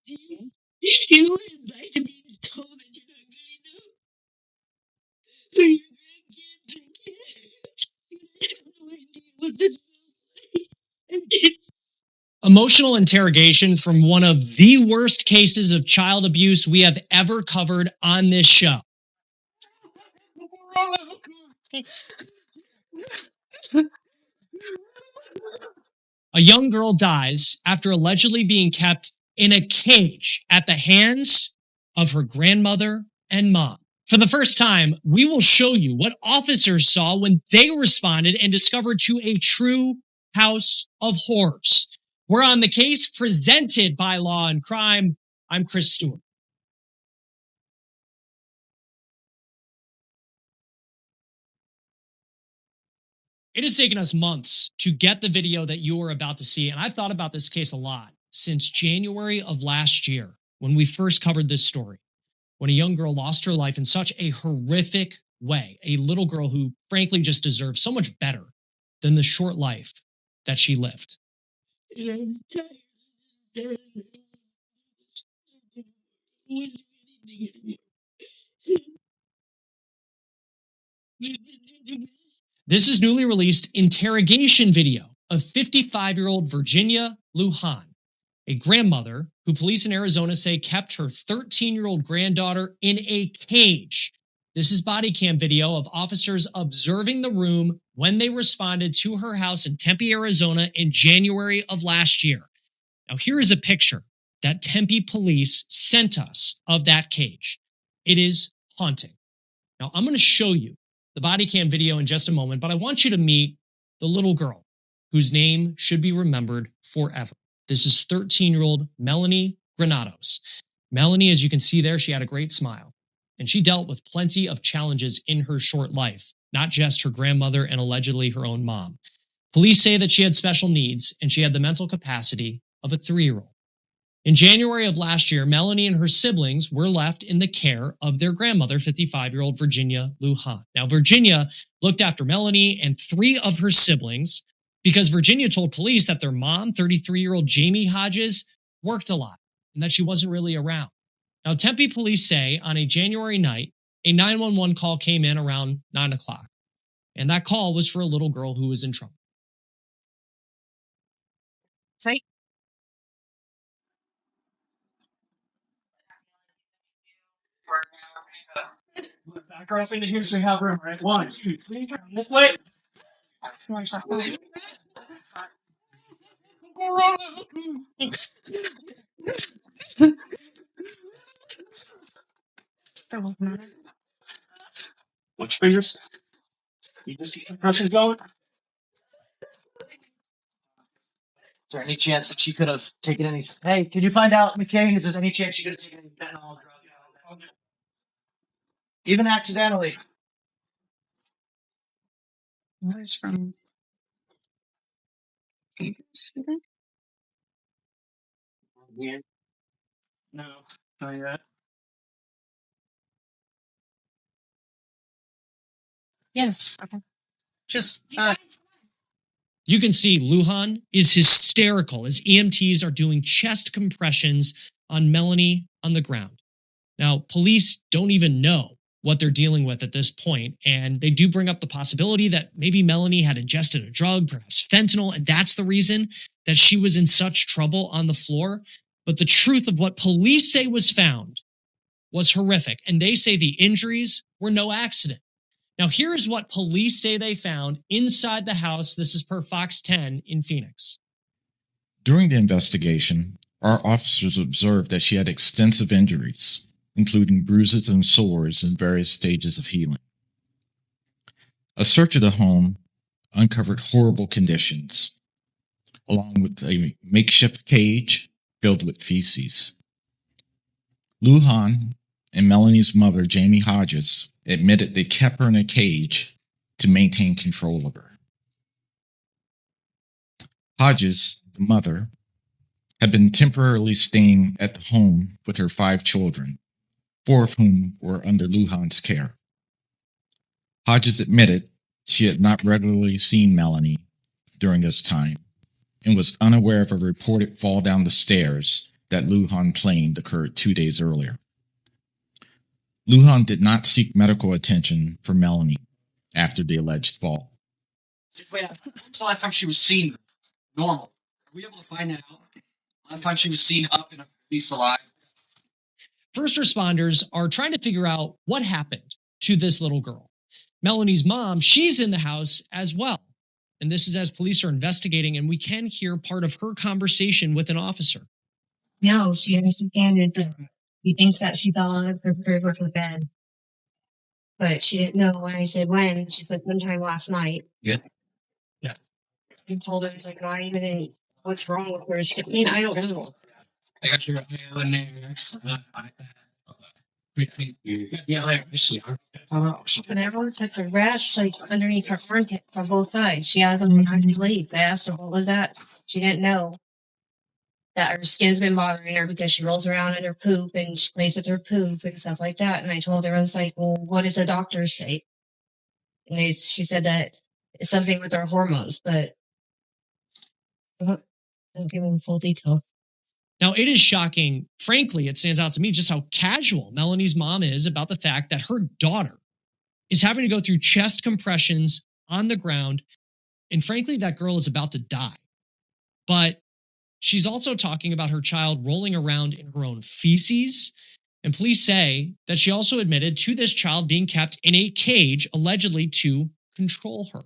You were invited me to told that you're not good enough for your grandkids or kids. I have no idea what this feels like. Emotional interrogation from one of the worst cases of child abuse we have ever covered on this show. A young girl dies after allegedly being kept in a cage at the hands of her grandmother and mom. For the first time, we will show you what officers saw when they responded and discovered to a true house of horrors. We're on the case presented by Law and Crime. I'm Chris Stewart. It has taken us months to get the video that you are about to see, and I've thought about this case a lot since January of last year when we first covered this story, when a young girl lost her life in such a horrific way, a little girl who frankly just deserved so much better than the short life that she lived. This is newly released interrogation video of 55-year-old Virginia Lujan, a grandmother who police in Arizona say kept her 13-year-old granddaughter in a cage. This is body cam video of officers observing the room when they responded to her house in Tempe, Arizona in January of last year. Now, here is a picture that Tempe police sent us of that cage. It is haunting. Now, I'm going to show you the body cam video in just a moment, but I want you to meet the little girl whose name should be remembered forever. This is 13-year-old Melanie Granados. Melanie, as you can see there, she had a great smile, and she dealt with plenty of challenges in her short life, not just her grandmother and allegedly her own mom. Police say that she had special needs, and she had the mental capacity of a 3-year-old. In January of last year, Melanie and her siblings were left in the care of their grandmother, 55-year-old Virginia Lujan. Now, Virginia looked after Melanie and 3 of her siblings because Virginia told police that their mom, 33-year-old Jamie Hodges, worked a lot and that she wasn't really around. Now, Tempe police say on a January night, a 911 call came in around 9 o'clock, and that call was for a little girl who was in trouble. Say. Back her up into here so we have room, right? 1, 2, 3, this way. Watch your fingers. You just keep the pressures going. Is there any chance that she could have taken any? Hey, can you find out, McCain? Is there any chance she could have taken any fentanyl drug? Even accidentally. What is from? Yeah. No, not yet. Yes. Okay. Just You can see Lujan is hysterical as EMTs are doing chest compressions on Melanie on the ground. Now, police don't even know what they're dealing with at this point, and they do bring up the possibility that maybe Melanie had ingested a drug, perhaps fentanyl, and that's the reason that she was in such trouble on the floor. But the truth of what police say was found was horrific, and they say the injuries were no accident. Now, here is what police say they found inside the house. This is per Fox 10 in Phoenix. During the investigation, our officers observed that she had extensive injuries, including bruises and sores in various stages of healing. A search of the home uncovered horrible conditions, along with a makeshift cage filled with feces. Lujan and Melanie's mother, Jamie Hodges, admitted they kept her in a cage to maintain control of her. Hodges, the mother, had been temporarily staying at the home with her 5 children, 4 of whom were under Lujan's care. Hodges admitted she had not regularly seen Melanie during this time and was unaware of a reported fall down the stairs that Lujan claimed occurred 2 days earlier. Lujan did not seek medical attention for Melanie after the alleged fall. Wait, when's the last time she was seen normal? Are we able to find that out? Last time she was seen up and at least alive? First responders are trying to figure out what happened to this little girl. Melanie's mom, she's in the house as well. And this is as police are investigating, and we can hear part of her conversation with an officer. No, she understands that he thinks that she fell out of her third bed. But she didn't know when I said when. She said sometime last night. Yeah. He told her, he's like, not even in what's wrong with her. She kept saying, I don't know. I got your in there. Yeah, I see. And everyone took a rash like underneath her armpits on both sides. She has them on her legs. I asked her, what was that? She didn't know that her skin's been bothering her because she rolls around in her poop and she plays with her poop and stuff like that. And I told her, I was like, well, what does the doctor say? And she said that it's something with her hormones, but I don't give them full details. Now, it is shocking. Frankly, it stands out to me just how casual Melanie's mom is about the fact that her daughter is having to go through chest compressions on the ground. And frankly, that girl is about to die. But she's also talking about her child rolling around in her own feces. And police say that she also admitted to this child being kept in a cage, allegedly to control her.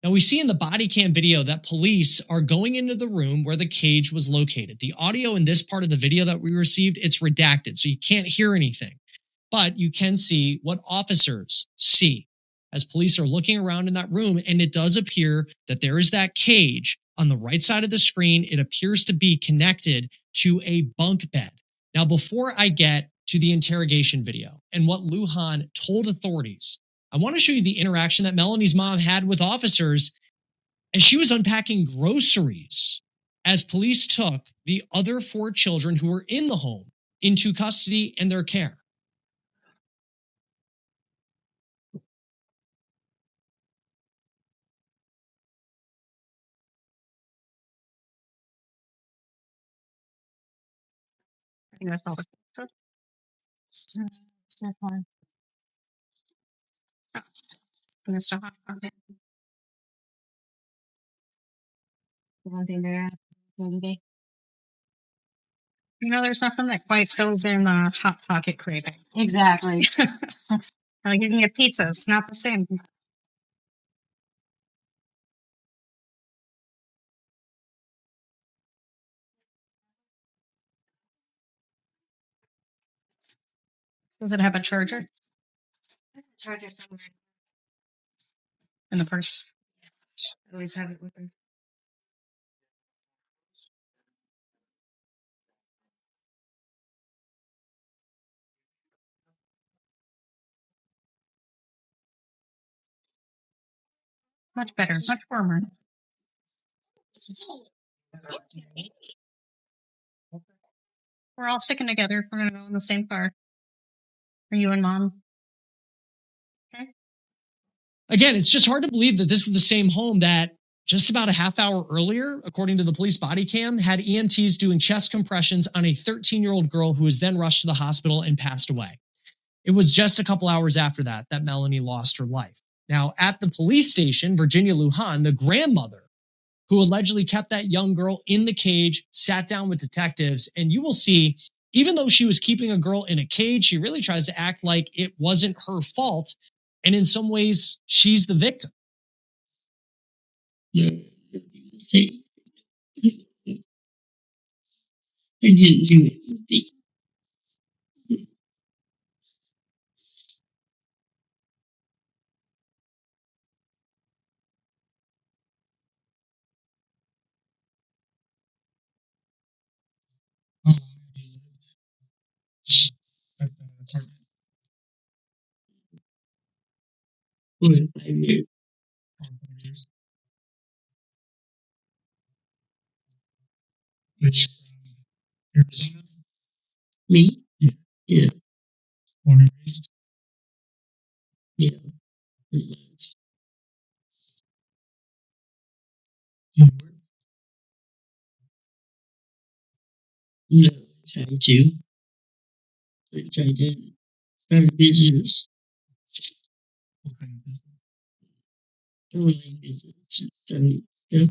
Now, we see in the body cam video that police are going into the room where the cage was located. The audio in this part of the video that we received, it's redacted, so you can't hear anything. But you can see what officers see as police are looking around in that room, and it does appear that there is that cage on the right side of the screen. It appears to be connected to a bunk bed. Now, before I get to the interrogation video and what Lujan told authorities, I want to show you the interaction that Melanie's mom had with officers as she was unpacking groceries as police took the other 4 children who were in the home into custody and their care. I think that's all. That's fine. That's still hot. Okay. One thing there. Today. There's nothing that quite fills in the Hot Pocket craving. Exactly. Like you can get pizza, it's not the same. Does it have a charger Charger somewhere. in the purse? Always have it with her. Much better, much warmer. We're all sticking together. We're gonna go in the same car. Are you and mom? Again, it's just hard to believe that this is the same home that just about a half hour earlier, according to the police body cam, had EMTs doing chest compressions on a 13-year-old girl who was then rushed to the hospital and passed away. It was just a couple hours after that Melanie lost her life. Now, at the police station, Virginia Lujan, the grandmother who allegedly kept that young girl in the cage, sat down with detectives, and you will see, even though she was keeping a girl in a cage, she really tries to act like it wasn't her fault. And in some ways, she's the victim. Yeah. I didn't do anything. For 5 years. Which Arizona? Me? Yeah. Born and raised. Yeah. Do you work? No, I tried to. I tried to start a business, What kind of business? online business, and selling stuff.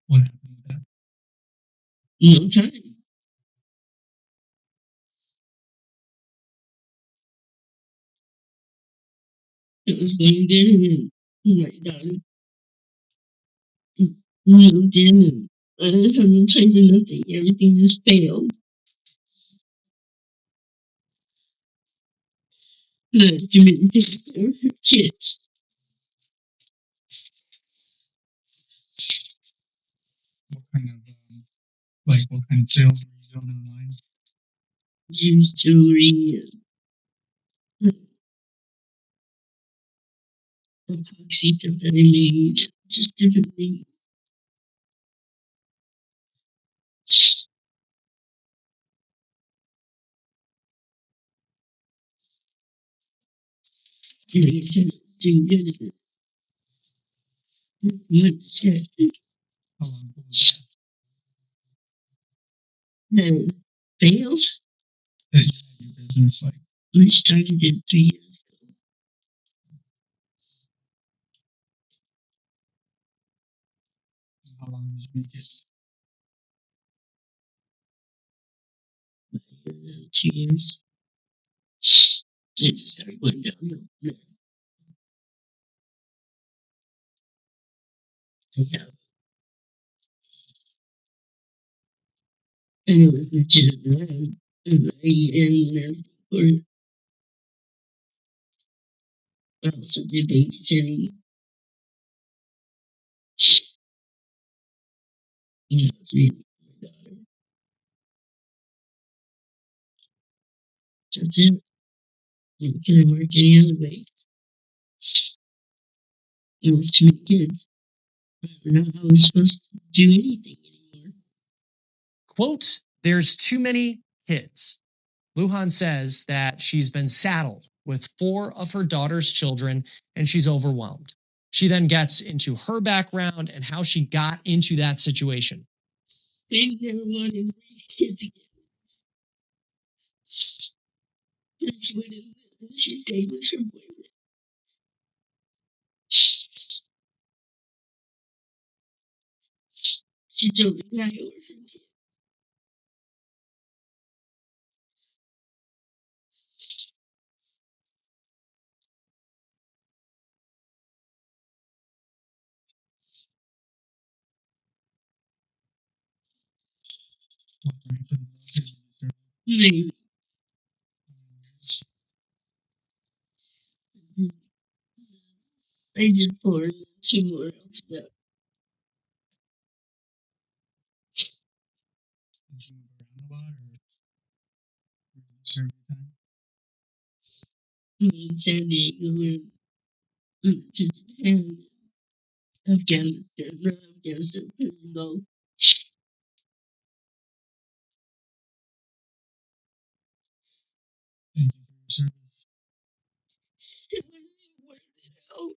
What happened with that? No time. It was going good, and then my daughter moved in, and I didn't have no time for nothing. Everything just failed. And I didn't take care of her kids. What kind of what kind of sales were you doing online? Used jewelry and epoxy stuff that I made, just different things. And like I said, it was doing good at it. Good shit. How long ago was Then failed. that you had your business? Like, I started it 3 years ago. how long did you make it? 2 years. It just started going downhill. Yeah. And it was legitimate. And I and everything for it. I also did babysitting. And that was really my daughter. That's it. And can I work any other way? It was too many kids. I don't know how I was supposed to do anything anymore. Quote, there's too many kids. Lujan says that she's been saddled with 4 of her daughter's children and she's overwhelmed. She then gets into her background and how she got into that situation. They never wanted to raise kids again. And she went in and she stayed with her boyfriend. She told the guy over her kid. What branch of the military did you serve? Maybe. I did 4 and 2 more after that. Did you move around a lot, or where did you serve your time? In San Diego and to Japan, Afghanistan, not Afghanistan, Pakistan. Thank you for your service. It wasn't even worth it out.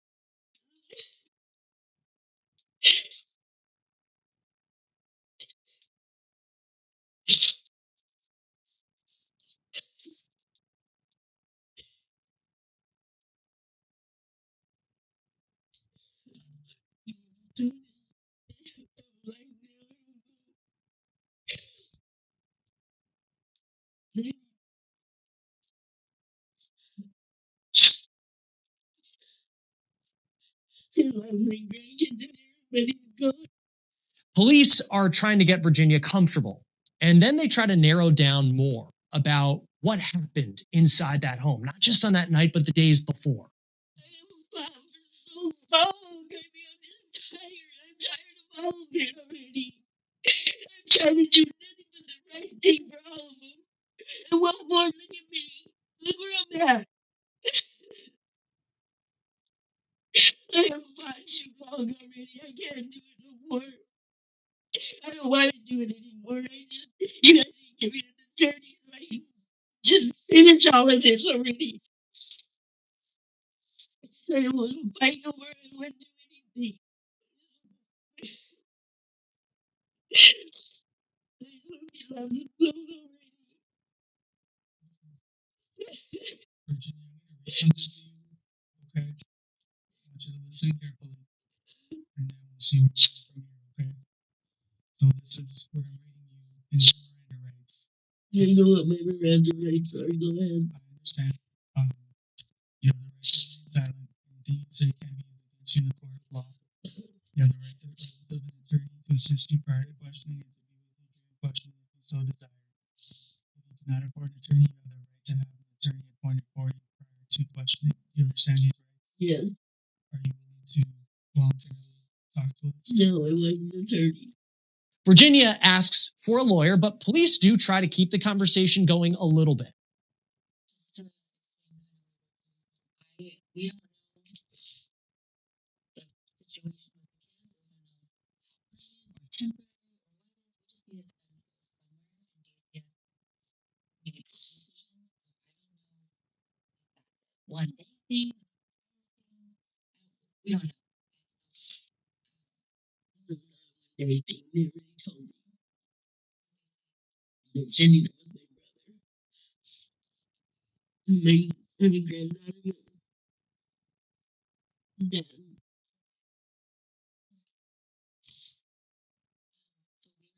Doing it like that. And my grandkids and everybody was gone. Police are trying to get Virginia comfortable, and then they try to narrow down more about what happened inside that home, not just on that night, but the days before. I'm so long. I mean, I'm just tired. I'm tired of all of it already. I'm trying to do nothing but the right thing for all of them. And what more? Look at me. Look where I'm at. I have fought too long already. I can't do it no more. I don't want to do it anymore. You guys need to give me an attorney so I can just finish all of this already. I don't want to fight no more. I don't want to do anything. I love you so already. Virginia, I'm gonna read something to you. Okay. I want you to listen carefully, and then we'll see where we go from here. Okay. So this is what I'm reading you is your Miranda rights. You know what my Miranda rights are. Go ahead. I understand. You have the right to remain silent. Anything you say can be used against you in the court of law. You have the right to the presence of an attorney to assist you prior to questioning and to be with you during questioning if you so desire. If you cannot afford an attorney, you have the right to have an attorney appointed for you prior to questioning. Do you understand these rights? Yes. Are you willing to voluntarily talk to us? No, I want an attorney. Virginia asks for a lawyer, but police do try to keep the conversation going a little bit. We don't know the situation with the kid. We don't know temporary or just need to somewhere and just make a decision. I don't know one day thing. We don't know. Day thing. They already told me. They're sending out my brother. My granddaughter. Dad. So we were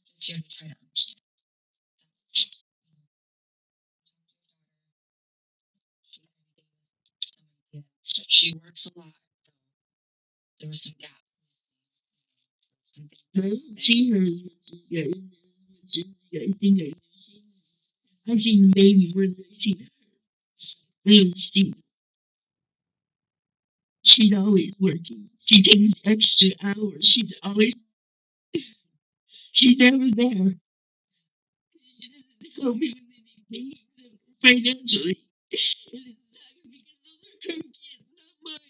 just here to try to understand. She works a lot, so there was some gaps. I don't see her as much as you guys think I do. I seen the baby more than I seen her. She's always working. She takes extra hours. She's never there. She doesn't help me with anything financially. And it sucks because those are her kids, not mine.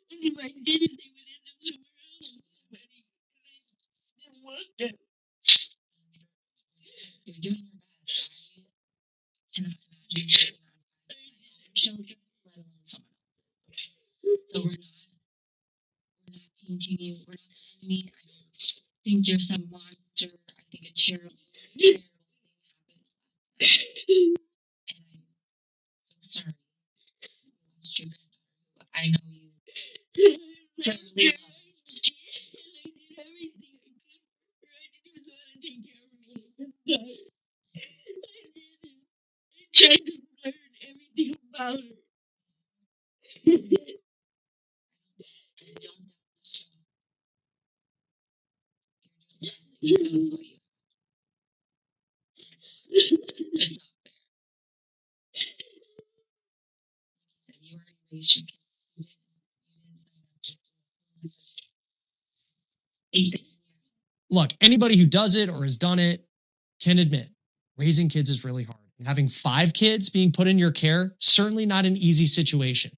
And if I did it, they would end up somewhere else with somebody. And I didn't want them. You're doing your best. I cannot imagine taking on my own children, let alone someone else's. So we're not painting you. We're not the enemy. I don't think you're some monster. I think a terrible, terrible thing happened. And I'm so sorry. You lost your granddaughter. I know you clearly loved. And I did everything I could for her. I didn't even know how to take care of me. I'm sorry. I did it. I tried to learn everything about her. I don't know. You're doing the best that you can, but it's not fair. You already raised your kids. You didn't sign up to 8 years. Look, anybody who does it or has done it can admit raising kids is really hard. Having 5 kids being put in your care, certainly not an easy situation.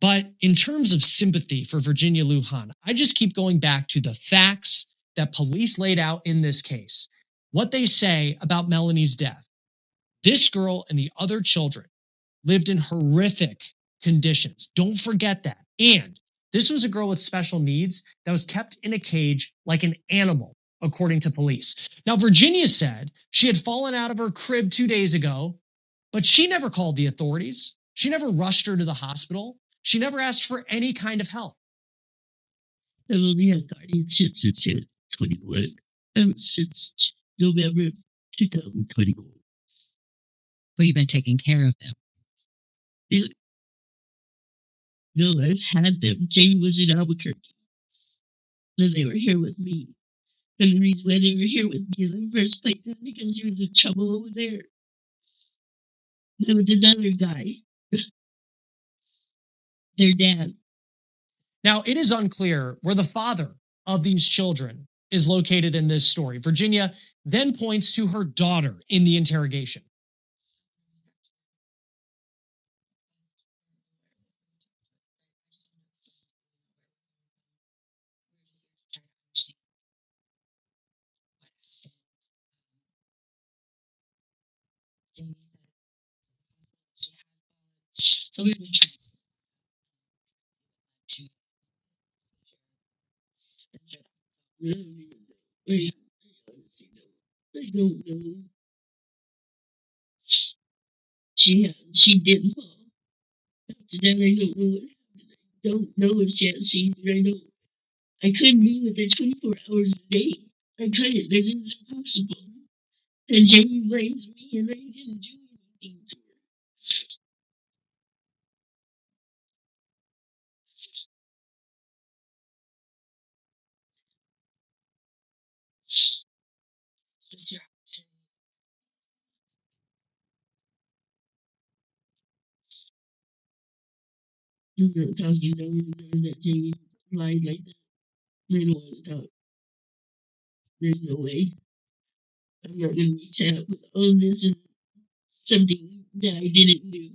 But in terms of sympathy for Virginia Lujan, I just keep going back to the facts that police laid out in this case. What they say about Melanie's death. This girl and the other children lived in horrific conditions. Don't forget that. And this was a girl with special needs that was kept in a cage like an animal, according to police. Now, Virginia said she had fallen out of her crib 2 days ago, but she never called the authorities. She never rushed her to the hospital. She never asked for any kind of help. I've only had guardianship since 2021. Since November 2021. But you've been taking care of them. No, I've had them. Jamie was in Albuquerque. And they were here with me. And the reason why they were here with me in the first place is because she was in trouble over there. There was another guy. Their dad. Now, it is unclear where the father of these children is located in this story. Virginia then points to her daughter in the interrogation. So we were just trying. I don't even know. I honestly don't. I don't know. She didn't fall. After that, I don't know what happened. I don't know if she had a seizure. I couldn't be with her 24 hours a day. I couldn't. That is impossible. And Jamie blames me, and I didn't do anything to her. Just your I'm not talking down that Jamie lied like that. I don't want to talk. There's no way. I'm not going to be set up with all this and something that I didn't do.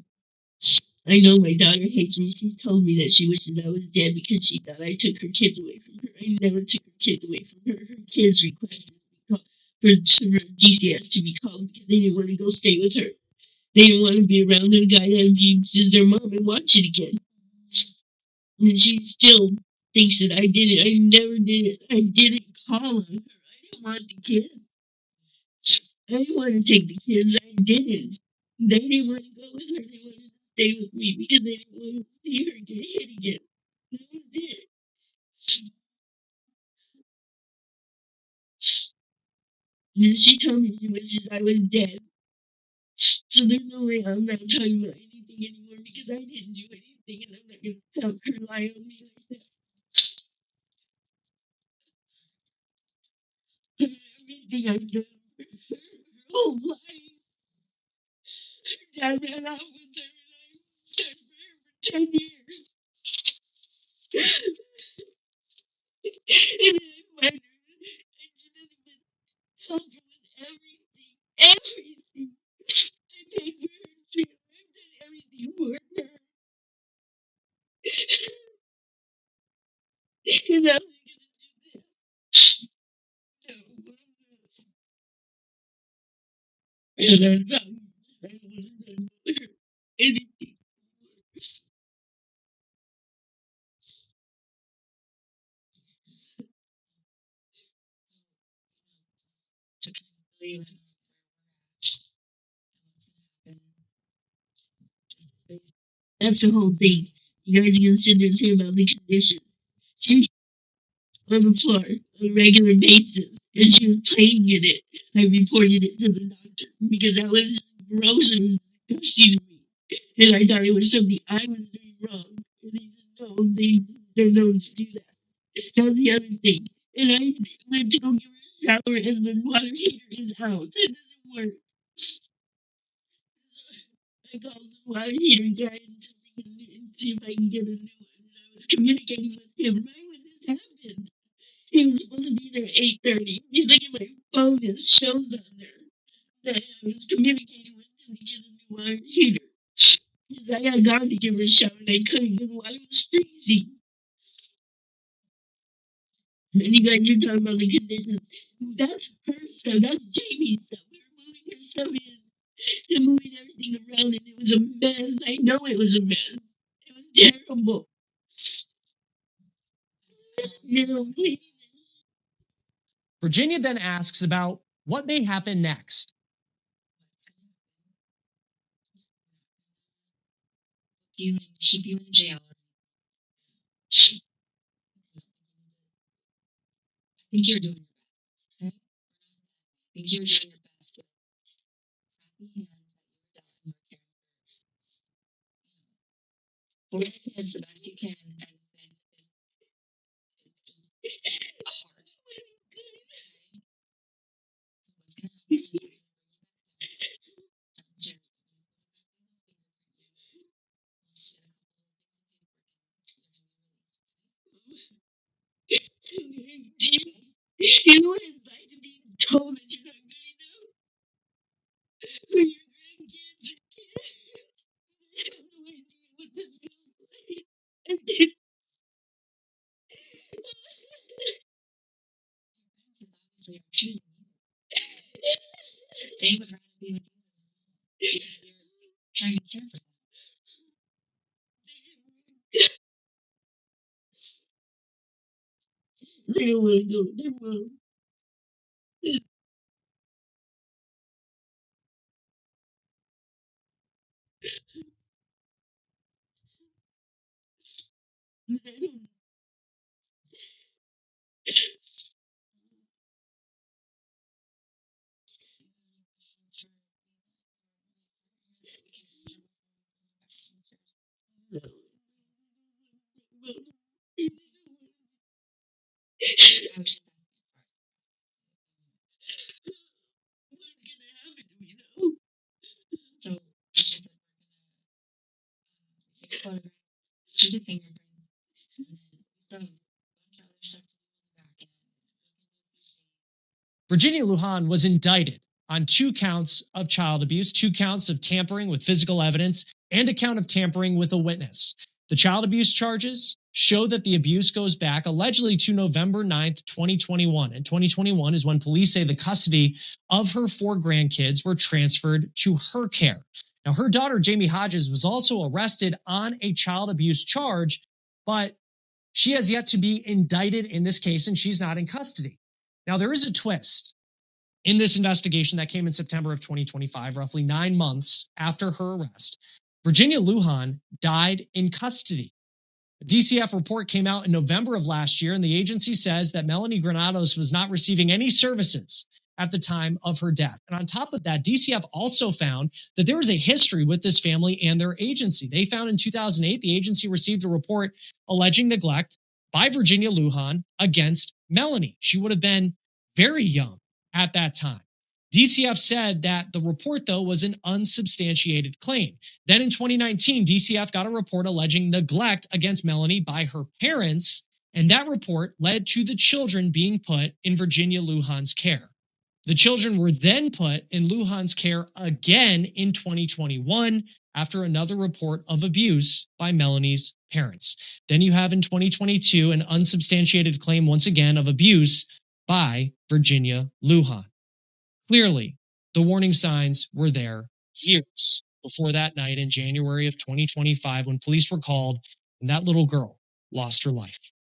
I know my daughter hates me. She's told me that she wishes I was dead because she thought I took her kids away from her. I never took her kids away from her. Her kids requested for DCS to be called because they didn't want to go stay with her. They didn't want to be around the guy that abuses their mom and watch it again. And she still thinks that I did it. I never did it. I didn't call on her. I didn't want the kids. I didn't want to take the kids. I didn't. They didn't want to go with her. They wanted to stay with me because they didn't want to see her get hit again. That was it. And she told me she wishes I was dead. So there's no way I'm not talking about anything anymore because I didn't do anything and I'm not going to have her lie on me like that. Everything I've done for her whole life. Dad ran off with her and I stood for her for 10 years. And then I find her and she doesn't even help her with everything. Everything. I paid for her trip. I've done everything for her. And now she's gonna do this. No, I'm not. And I'm sorry. I don't want to know her anything. to kind of believe in what's gonna happen. Just basically. That's the whole thing. You guys are gonna sit there and say about the conditions. She's on the floor on a regular basis, and she was playing in it. I reported it to the doctor because that was gross and disgusting to me. And I thought it was something I was doing wrong. And he said, no, they're known to do that. That was the other thing. And I went to go give her a shower, and the water heater is out. It doesn't work. I called the water heater guy and see if I can get a new one. And I was communicating with him right when this happened. He was supposed to be there at 8:30. You look at my phone, it shows on there that I was communicating with him to get a new water heater. Because I had gone to give her a shower and I couldn't because the water was freezing. And you guys are talking about the conditions. That's her stuff. That's Jamie's stuff. We were moving her stuff in and moving everything around, and it was a mess. I know it was a mess. It was terrible. You know, please. Virginia then asks about what may happen next. You and keep you in jail. I think you're doing your best. Okay? I think you're doing your best with crappy hands that you've done. For the kids the best you can, and then it's just hard. Okay? So what's gonna happen is we're gonna downstairs. You know what it's like to be told that you're not good enough for your grandkids and kids. You have no idea what this feels like. And then, Kids obviously are choosing you. They would rather be with you because you're trying to care for them. They don't want to know their mom. They don't. No. What's gonna happen to me now? So it's photograph, do the fingerprint, and then we still have a bunch of other stuff to do in the back end. Virginia Lujan was indicted on 2 counts of child abuse, 2 counts of tampering with physical evidence, and a count of tampering with a witness. The child abuse charges show that the abuse goes back allegedly to November 9th, 2021. And 2021 is when police say the custody of her 4 grandkids were transferred to her care. Now, her daughter, Jamie Hodges, was also arrested on a child abuse charge, but she has yet to be indicted in this case, and she's not in custody. Now, there is a twist in this investigation that came in September of 2025, roughly 9 months after her arrest. Virginia Lujan died in custody. A DCF report came out in November of last year, and the agency says that Melanie Granados was not receiving any services at the time of her death. And on top of that, DCF also found that there was a history with this family and their agency. They found in 2008, the agency received a report alleging neglect by Virginia Lujan against Melanie. She would have been very young at that time. DCF said that the report, though, was an unsubstantiated claim. Then in 2019, DCF got a report alleging neglect against Melanie by her parents, and that report led to the children being put in Virginia Lujan's care. The children were then put in Lujan's care again in 2021 after another report of abuse by Melanie's parents. Then you have in 2022 an unsubstantiated claim once again of abuse by Virginia Lujan. Clearly, the warning signs were there years before that night in January of 2025 when police were called and that little girl lost her life.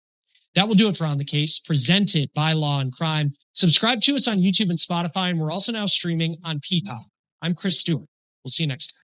That will do it for On the Case, presented by Law and Crime. Subscribe to us on YouTube and Spotify, and we're also now streaming on Peacock. I'm Chris Stewart. We'll see you next time.